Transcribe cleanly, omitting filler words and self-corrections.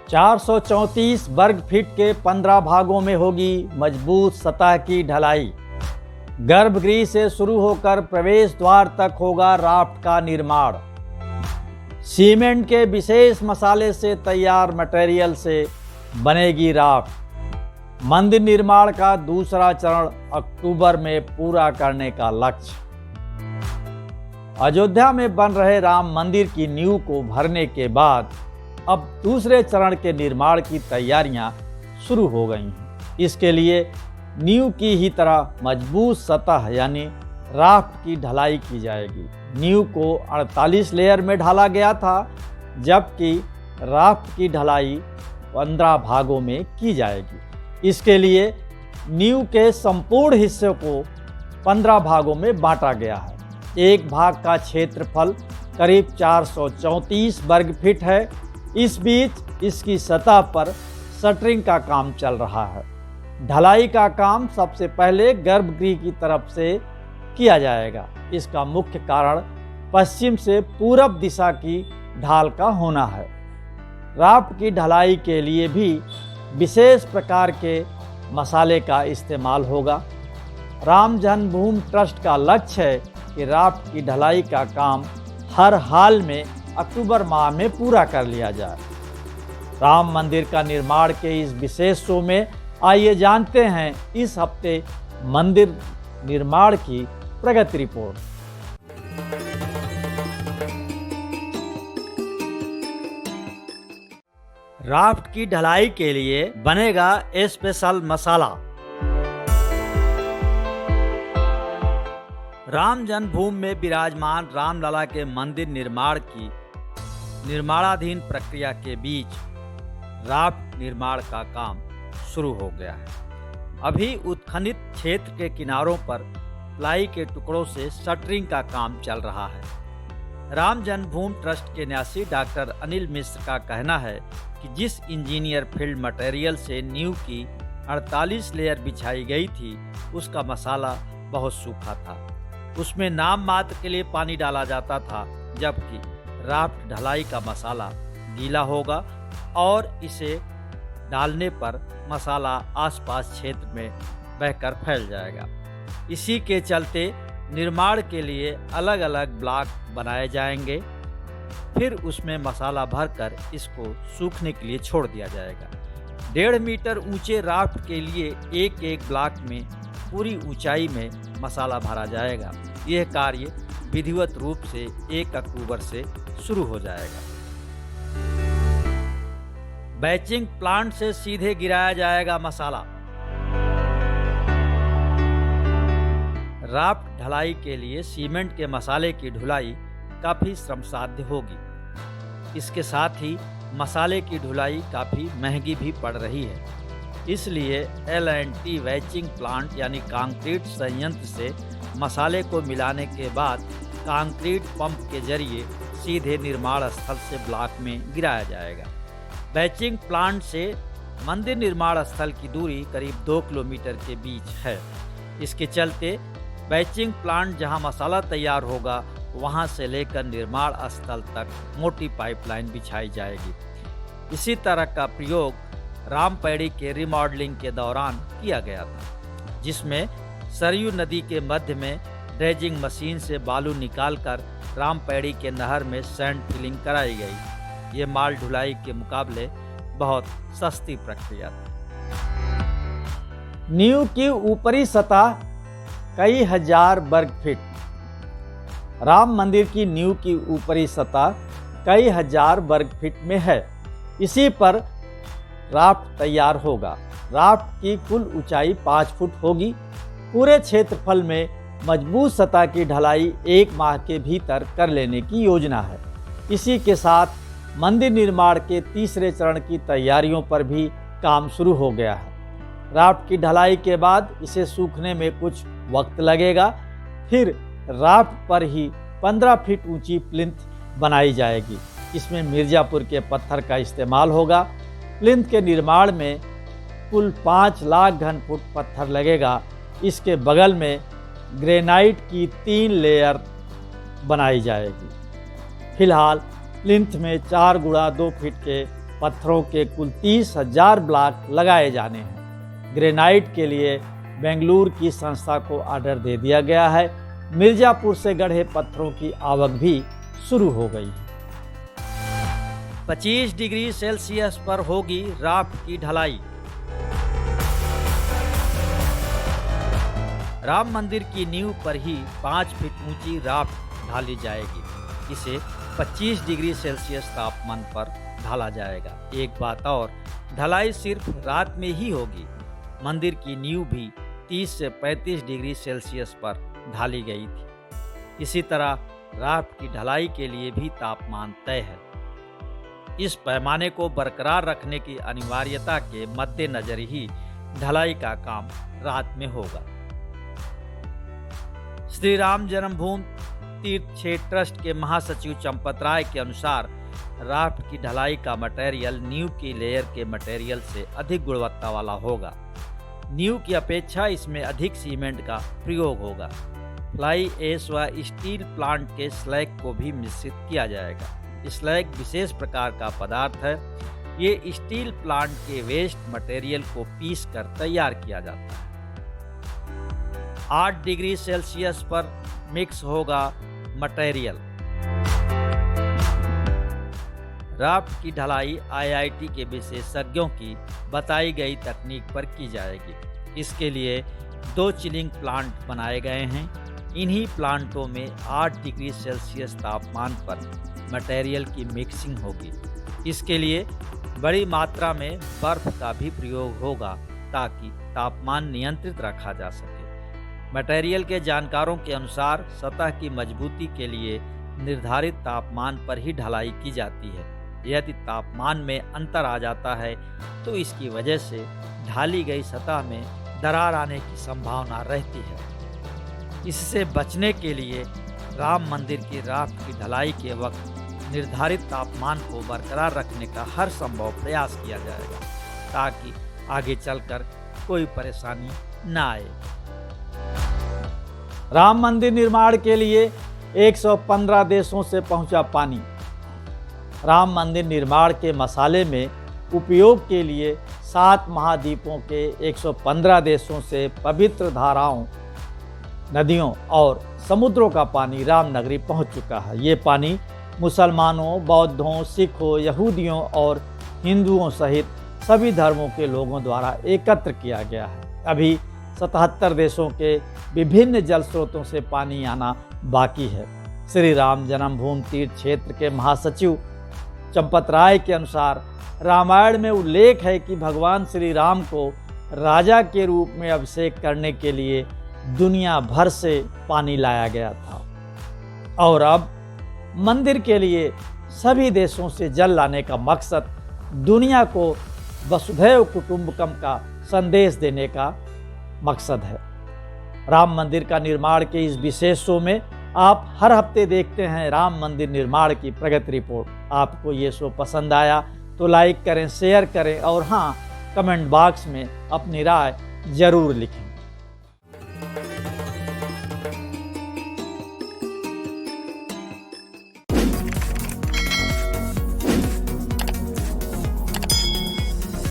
434 वर्ग फीट के 15 भागों में होगी मजबूत सतह की ढलाई। गर्भगृह से शुरू होकर प्रवेश द्वार तक होगा राफ्ट का निर्माण। सीमेंट के विशेष मसाले से तैयार मटेरियल से बनेगी राफ्ट। मंदिर निर्माण का दूसरा चरण अक्टूबर में पूरा करने का लक्ष्य। अयोध्या में बन रहे राम मंदिर की नींव को भरने के बाद अब दूसरे चरण के निर्माण की तैयारियां शुरू हो गई हैं। इसके लिए नींव की ही तरह मजबूत सतह यानी राफ्ट की ढलाई की जाएगी। नींव को 48 लेयर में ढाला गया था, जबकि राफ्ट की ढलाई 15 भागों में की जाएगी। इसके लिए नींव के संपूर्ण हिस्से को 15 भागों में बांटा गया है। एक भाग का क्षेत्रफल करीब 434 वर्ग फीट है। इस बीच इसकी सतह पर शटरिंग का काम चल रहा है। ढलाई का काम सबसे पहले गर्भगृह की तरफ से किया जाएगा। इसका मुख्य कारण पश्चिम से पूरब दिशा की ढाल का होना है। राफ्ट की ढलाई के लिए भी विशेष प्रकार के मसाले का इस्तेमाल होगा। राम जन्मभूमि ट्रस्ट का लक्ष्य है कि राफ्ट की ढलाई का काम हर हाल में अक्टूबर माह में पूरा कर लिया जाए। राम मंदिर का निर्माण के इस विशेष शो में आइए जानते हैं इस हफ्ते मंदिर निर्माण की प्रगति रिपोर्ट। राफ्ट की ढलाई के लिए बनेगा स्पेशल मसाला। राम जन्मभूमि में विराजमान रामलला के मंदिर निर्माण की निर्माणाधीन प्रक्रिया के बीच राफ्ट निर्माण का काम शुरू हो गया है। अभी उत्खनित क्षेत्र के किनारों पर प्लाई के टुकड़ों से शटरिंग का काम चल रहा है। राम जन्मभूमि ट्रस्ट के न्यासी डॉक्टर अनिल मिश्र का कहना है कि जिस इंजीनियर फील्ड मटेरियल से नींव की 48 लेयर बिछाई गई थी, उसका मसाला बहुत सूखा था। उसमें नाम मात्र के लिए पानी डाला जाता था, जबकि राफ्ट ढलाई का मसाला गीला होगा और इसे डालने पर मसाला आसपास क्षेत्र में बहकर फैल जाएगा। इसी के चलते निर्माण के लिए अलग अलग ब्लॉक बनाए जाएंगे। फिर उसमें मसाला भरकर इसको सूखने के लिए छोड़ दिया जाएगा। 1.5 मीटर ऊंचे राफ्ट के लिए एक एक ब्लॉक में पूरी ऊंचाई में मसाला भरा जाएगा। यह कार्य विधिवत रूप से 1 अक्टूबर से शुरू हो जाएगा। बैचिंग प्लांट से सीधे गिराया जाएगा मसाला। राफ्ट ढलाई के लिए सीमेंट के मसाले की ढुलाई काफ़ी श्रमसाध्य होगी। इसके साथ ही मसाले की ढुलाई काफ़ी महंगी भी पड़ रही है। इसलिए L&T बैचिंग प्लांट यानी कंक्रीट संयंत्र से मसाले को मिलाने के बाद कंक्रीट पंप के जरिए सीधे निर्माण स्थल से ब्लॉक में गिराया जाएगा। बैचिंग प्लांट से मंदिर निर्माण स्थल की दूरी करीब 2 किलोमीटर के बीच है। इसके चलते बैचिंग प्लांट जहां मसाला तैयार होगा, वहां से लेकर निर्माण स्थल तक मोटी पाइपलाइन बिछाई जाएगी। इसी तरह का प्रयोग रामपेड़ी के रिमॉडलिंग के दौरान किया गया था, जिसमें सरयू नदी के मध्य में ड्रेजिंग मशीन से बालू निकालकर रामपेड़ी के नहर में सैंड फिलिंग कराई गई। ये माल ढुलाई के मुकाबले बहुत सस्ती प्रक्रिया थी। नींव की ऊपरी सतह कई हजार वर्ग फीट। राम मंदिर की नींव की ऊपरी सतह कई हजार वर्ग फीट में है। इसी पर राफ्ट तैयार होगा। राफ्ट की कुल ऊंचाई 5 फुट होगी। पूरे क्षेत्रफल में मजबूत सतह की ढलाई 1 माह के भीतर कर लेने की योजना है। इसी के साथ मंदिर निर्माण के तीसरे चरण की तैयारियों पर भी काम शुरू हो गया है। राफ्ट की ढलाई के बाद इसे सूखने में कुछ वक्त लगेगा। फिर राफ्ट पर ही 15 फीट ऊंची प्लिंथ बनाई जाएगी। इसमें मिर्जापुर के पत्थर का इस्तेमाल होगा। प्लिंथ के निर्माण में कुल 5 लाख घन फुट पत्थर लगेगा। इसके बगल में ग्रेनाइट की 3 लेयर बनाई जाएगी। फिलहाल प्लिंथ में 4 गुणा 2 फीट के पत्थरों के कुल 30,000 ब्लॉक लगाए जाने हैं। ग्रेनाइट के लिए बेंगलुरु की संस्था को ऑर्डर दे दिया गया है। मिर्जापुर से गढ़े पत्थरों की आवक भी शुरू हो गई है। 25 डिग्री सेल्सियस पर होगी राफ्ट की ढलाई। राम मंदिर की नींव पर ही 5 फीट ऊंची राफ्ट ढाली जाएगी। इसे 25 डिग्री सेल्सियस तापमान पर ढाला जाएगा। एक बात और, ढलाई सिर्फ रात में ही होगी। मंदिर की नींव भी 30 से 35 डिग्री सेल्सियस पर ढाली गई थी। इसी तरह राफ्ट की ढलाई के लिए भी तापमान तय है। इस पैमाने को बरकरार रखने की अनिवार्यता के मद्देनजर ही ढलाई का काम रात में होगा। श्री राम जन्मभूमि तीर्थ क्षेत्र ट्रस्ट के महासचिव चंपत राय के अनुसार राफ्ट की ढलाई का मटेरियल नींव की लेयर के मटेरियल से अधिक गुणवत्ता वाला होगा। नींव की अपेक्षा इसमें अधिक सीमेंट का प्रयोग होगा। फ्लाई ऐश व स्टील प्लांट के स्लैग को भी मिश्रित किया जाएगा। स्लैग विशेष प्रकार का पदार्थ है। ये स्टील प्लांट के वेस्ट मटेरियल को पीस कर तैयार किया जाता है। 8 डिग्री सेल्सियस पर मिक्स होगा मटेरियल। राफ्ट की ढलाई आईआईटी के विशेषज्ञों की बताई गई तकनीक पर की जाएगी। इसके लिए 2 चिलिंग प्लांट बनाए गए हैं। इन्हीं प्लांटों में 8 डिग्री सेल्सियस तापमान पर मटेरियल की मिक्सिंग होगी। इसके लिए बड़ी मात्रा में बर्फ का भी प्रयोग होगा ताकि तापमान नियंत्रित रखा जा सके। मटेरियल के जानकारों के अनुसार सतह की मजबूती के लिए निर्धारित तापमान पर ही ढलाई की जाती है। यदि तापमान में अंतर आ जाता है तो इसकी वजह से ढाली गई सतह में दरार आने की संभावना रहती है। इससे बचने के लिए राम मंदिर की राफ्ट की ढलाई के वक्त निर्धारित तापमान को बरकरार रखने का हर संभव प्रयास किया जाएगा ताकि आगे चलकर कोई परेशानी न आए। राम मंदिर निर्माण के लिए 115 देशों से पहुंचा पानी। राम मंदिर निर्माण के मसाले में उपयोग के लिए 7 महाद्वीपों के 115 देशों से पवित्र धाराओं, नदियों और समुद्रों का पानी रामनगरी पहुंच चुका है। ये पानी मुसलमानों, बौद्धों, सिखों, यहूदियों और हिंदुओं सहित सभी धर्मों के लोगों द्वारा एकत्र किया गया है। अभी 77 देशों के विभिन्न जल स्रोतों से पानी आना बाकी है। श्री राम जन्मभूमि तीर्थ क्षेत्र के महासचिव चंपत राय के अनुसार रामायण में उल्लेख है कि भगवान श्री राम को राजा के रूप में अभिषेक करने के लिए दुनिया भर से पानी लाया गया था और अब मंदिर के लिए सभी देशों से जल लाने का मकसद दुनिया को वसुधैव कुटुंबकम का संदेश देने का मकसद है। राम मंदिर का निर्माण के इस विशेष शो में आप हर हफ्ते देखते हैं राम मंदिर निर्माण की प्रगति रिपोर्ट। आपको ये शो पसंद आया तो लाइक करें, शेयर करें और हाँ, कमेंट बॉक्स में अपनी राय जरूर लिखें।